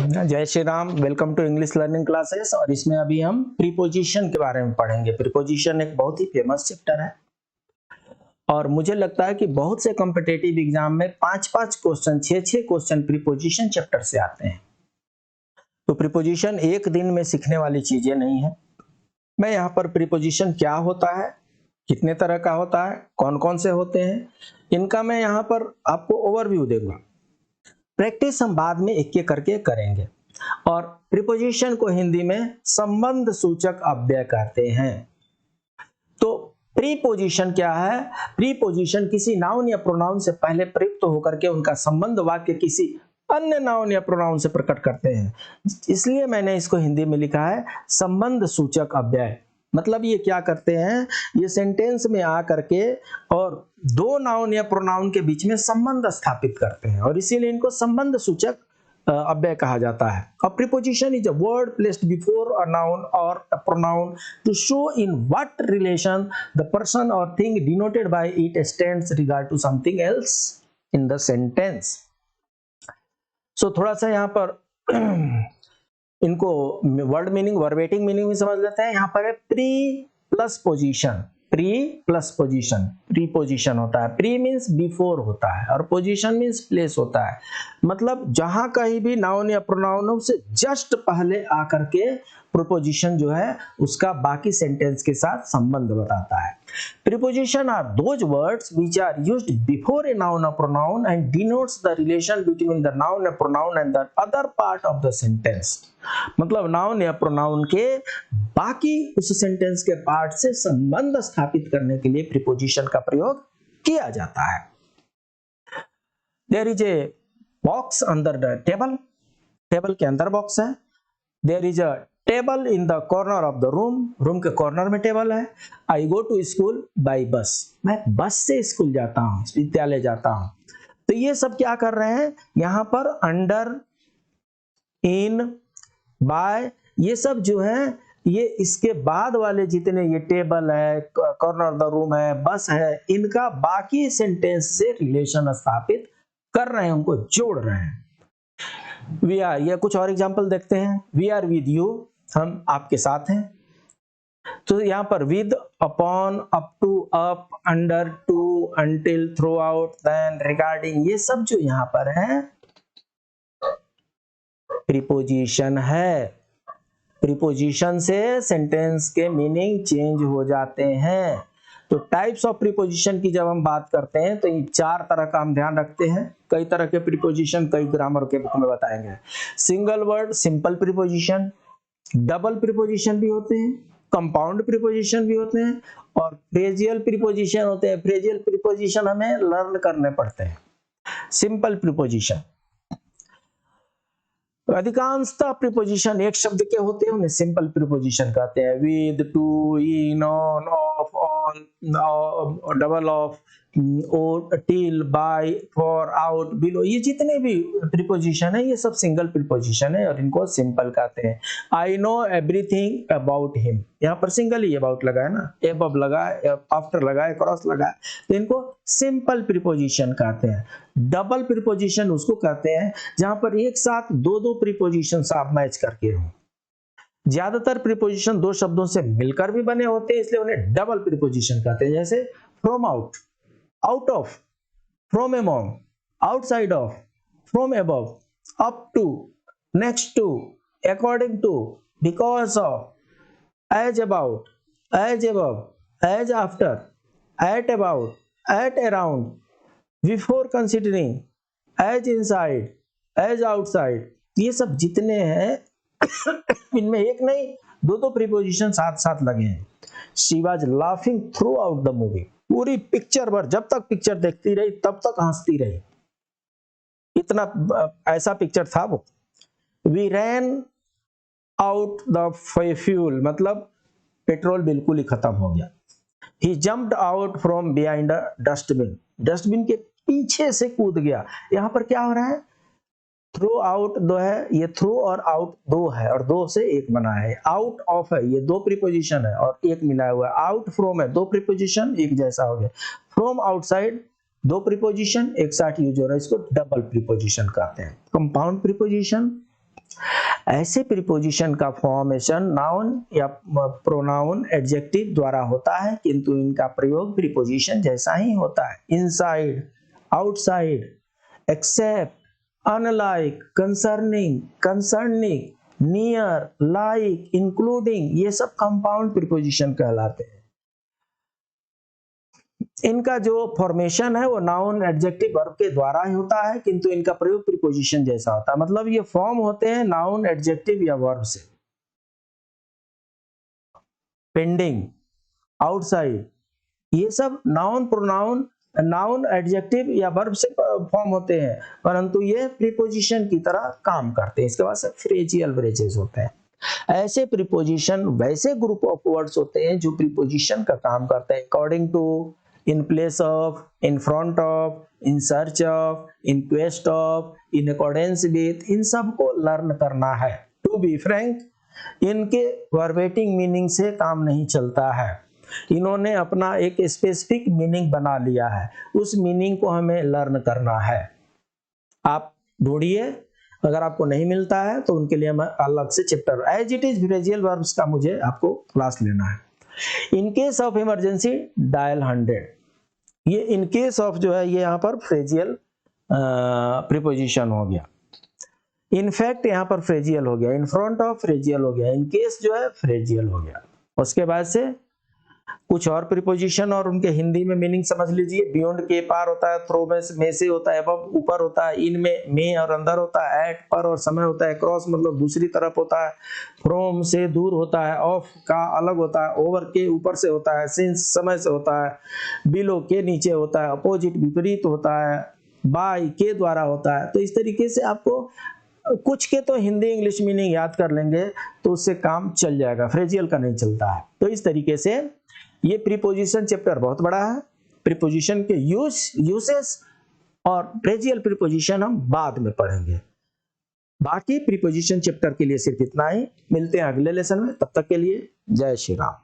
जय Shri Ram. Welcome to English learning classes. और इसमें अभी हम प्रीपोजिशन के बारे में पढ़ेंगे। प्रीपोजिशन एक बहुत ही फेमस चैप्टर है और मुझे लगता है कि बहुत से कॉम्पिटिटिव एग्जाम में 5-5 क्वेश्चन, 6-6 क्वेश्चन प्रीपोजिशन चैप्टर से आते हैं। तो प्रीपोजिशन एक दिन में सीखने वाली चीजें नहीं है। मैं यहाँ पर प्रीपोजिशन क्या होता है, कितने तरह का होता है, कौन कौन से होते हैं, इनका मैं यहाँ पर आपको ओवरव्यू दूंगा। प्रैक्टिस हम बाद में एक एक करके करेंगे। और प्रीपोजिशन को हिंदी में संबंध सूचक अव्यय कहते हैं। तो प्रीपोजिशन क्या है? प्रीपोजिशन किसी नाउन या प्रोनाउन से पहले प्रयुक्त होकर के उनका संबंध वाक्य किसी अन्य नाउन या प्रोनाउन से प्रकट करते हैं। इसलिए मैंने इसको हिंदी में लिखा है संबंध सूचक अव्यय। मतलब ये क्या करते हैं, ये सेंटेंस में आ करके और दो नाउन या प्रोनाउन के बीच में संबंध स्थापित करते हैं और इसीलिए इनको संबंध सूचक अव्यय कहा जाता है। A preposition is a word placed before a noun or a pronoun to show in what relation the person or thing denoted by it stands regard to something else in the sentence. So थोड़ा सा यहाँ पर इनको word meaning, वर्बेटिंग meaning भी समझ लेते हैं। यहाँ पर है pre plus position. Pre plus position, preposition होता है। प्री मीन्स बिफोर होता है और पोजीशन मीन्स प्लेस होता है। मतलब जहां कहीं भी नाउन या प्रोनाउन से जस्ट पहले आकर के प्रीपोजिशन जो है उसका बाकी सेंटेंस के साथ संबंध बताता है। Preposition are those words which are used before a noun और pronoun and denotes the relation between the noun and pronoun and the other part of the sentence. मतलब नाउन या प्रोनाउन के बाकी उस सेंटेंस के पार्ट से संबंध स्थापित करने के लिए प्रीपोजिशन का प्रयोग किया जाता है। There is a box under the table. Table के अंदर बॉक्स है। There is a table in the corner of the room. Room के कॉर्नर में टेबल है। I go to school by bus. मैं बस से स्कूल जाता हूँ, विद्यालय जाता हूँ। तो ये सब क्या कर रहे हैं यहाँ पर? अंडर, इन, बाय, ये सब जो है ये इसके बाद वाले जितने ये टेबल है, कॉर्नर द रूम है, बस है, इनका बाकी सेंटेंस से रिलेशन स्थापित कर रहे हैं, उनको जोड़ रहे हैं। वी आर, ये कुछ और एग्जांपल देखते हैं। वी आर विद यू, हम आपके साथ हैं। तो यहाँ पर with, upon, up to, up, under, to, until, throughout, then, regarding, ये सब जो यहाँ पर है प्रीपोजिशन है। प्रीपोजिशन से सेंटेंस के मीनिंग चेंज हो जाते हैं। तो टाइप्स ऑफ प्रीपोजिशन की जब हम बात करते हैं तो ये 4 तरह का हम ध्यान रखते हैं। कई तरह के प्रीपोजिशन कई ग्रामर के बुक में बताएंगे। Single word simple preposition, double preposition भी होते हैं, कंपाउंड प्रीपोजिशन भी होते हैं और फ्रेजियल प्रीपोजिशन होते हैं। फ्रेजियल प्रीपोजिशन हमें लर्न करने पड़ते हैं। सिंपल प्रीपोजिशन, अधिकांशतः प्रीपोजिशन एक शब्द के होते हैं, उन्हें सिंपल प्रीपोजिशन कहते हैं। With, to, in, on, of, on, double of, और, till, by, for, out, below, ये जितने भी प्रीपोजिशन है ये सब सिंगल प्रीपोजिशन है और इनको सिंपल कहते हैं। I know everything about him, यहाँ पर सिंगल ही अबाउट लगा है ना, एबव लगा है, आफ्टर लगा है, क्रॉस लगा है, तो इनको सिंपल प्रीपोजिशन कहते हैं। डबल प्रीपोजिशन उसको कहते हैं जहां पर एक साथ दो प्रीपोजिशन आप मैच करके हो। ज्यादातर प्रीपोजिशन 2 शब्दों से मिलकर भी बने होते हैं, इसलिए उन्हें डबल प्रीपोजिशन कहते हैं। जैसे from out, out of, from among, outside of, from above, up to, next to, according to, because of, as about, as above, as after, at about, at around, before considering, as inside, as outside, ये सब जितने हैं इनमें एक नहीं 2 preposition साथ साथ लगे हैं। She was laughing through out the movie, पूरी पिक्चर भर, जब तक पिक्चर देखती रही तब तक हंसती रही, इतना ऐसा पिक्चर था वो। We ran out the fuel, मतलब पेट्रोल बिल्कुल ही खत्म हो गया। He jumped out from behind a dustbin, dustbin के पीछे से कूद गया। यहाँ पर क्या हो रहा है? थ्रू आउट 2 है, ये थ्रू और आउट 2 है और 2 से 1 बना है। आउट ऑफ है, ये 2 प्रीपोजिशन है और 1 मिला हुआ है। आउट फ्रॉम है, 2 प्रीपोजिशन एक जैसा हो गया। फ्रॉम आउटसाइड 2 प्रीपोजिशन एक साथ यूज हो रहा है, इसको डबल प्रीपोजिशन कहते हैं। कंपाउंड प्रीपोजिशन ऐसे प्रीपोजिशन का फॉर्मेशन नाउन या प्रोनाउन एडजेक्टिव द्वारा होता है, किंतु इनका प्रयोग प्रीपोजिशन जैसा ही होता है। Inside, outside, except, unlike, concerning, concerning, near, like, including, ये सब कंपाउंड प्रीपोजिशन कहलाते हैं। इनका जो फॉर्मेशन है वो नाउन एडजेक्टिव वर्ब के द्वारा ही होता है, किंतु इनका प्रयोग प्रीपोजिशन जैसा होता है। मतलब ये फॉर्म होते हैं नाउन एडजेक्टिव या वर्ब से। पेंडिंग, आउटसाइड, ये सब नाउन प्रोनाउन नाउन एडजेक्टिव या वर्ब से फॉर्म होते हैं, परंतु ये प्रीपोजिशन की तरह काम करते हैं। इसके बाद से फ्रेजियल ब्रेजेस होते हैं। ऐसे प्रीपोजिशन वैसे ग्रुप ऑफ वर्ड्स होते हैं जो प्रीपोजिशन का काम करते हैं। According to, in place of, in front of, in search of, in quest of, in accordance with, इन सब को लर्न करना है। टू बी फ्रैंक, इनके वर्बेटिंग मीनिंग से काम नहीं चलता है। इन्होंने अपना एक स्पेसिफिक मीनिंग बना लिया है, उस मीनिंग को हमें लर्न करना है। आप ढूंढिए, अगर आपको नहीं मिलता है तो उनके लिए मैं अलग से chapter, as it is phrasal verbs का मुझे आपको क्लास लेना है। In case of emergency dial 100, ये इन केस ऑफ जो है ये यहाँ पर फ्रेजियल प्रीपोजिशन हो गया। इनफैक्ट यहाँ पर फ्रेजियल हो गया, इन फ्रंट ऑफ फ्रेजियल हो गया, इन केस जो है फ्रेजियल हो गया। उसके बाद से कुछ और प्रीपोजिशन और उनके हिंदी में मीनिंग समझ लीजिए। बियॉन्ड के पार होता है, थ्रो में से होता है, अबव ऊपर होता है, इन में और अंदर होता है, एट पर और समय होता है, क्रॉस मतलब दूसरी तरफ होता है, फ्रॉम से दूर होता है, ऑफ का अलग होता है, ओवर के ऊपर से होता है, सिंस समय से होता है, बिलो के नीचे होता है, अपोजिट विपरीत होता है, बाय के द्वारा होता है। तो इस तरीके से आपको कुछ के तो हिंदी इंग्लिश मीनिंग याद कर लेंगे तो उससे काम चल जाएगा, फ्रेजियल का नहीं चलता है। तो इस तरीके से ये प्रीपोजिशन चैप्टर बहुत बड़ा है। प्रीपोजिशन के यूसेस और फ्रेजियल प्रीपोजिशन हम बाद में पढ़ेंगे। बाकी प्रीपोजिशन चैप्टर के लिए सिर्फ इतना ही। मिलते हैं अगले लेसन में, तब तक के लिए जय श्री राम।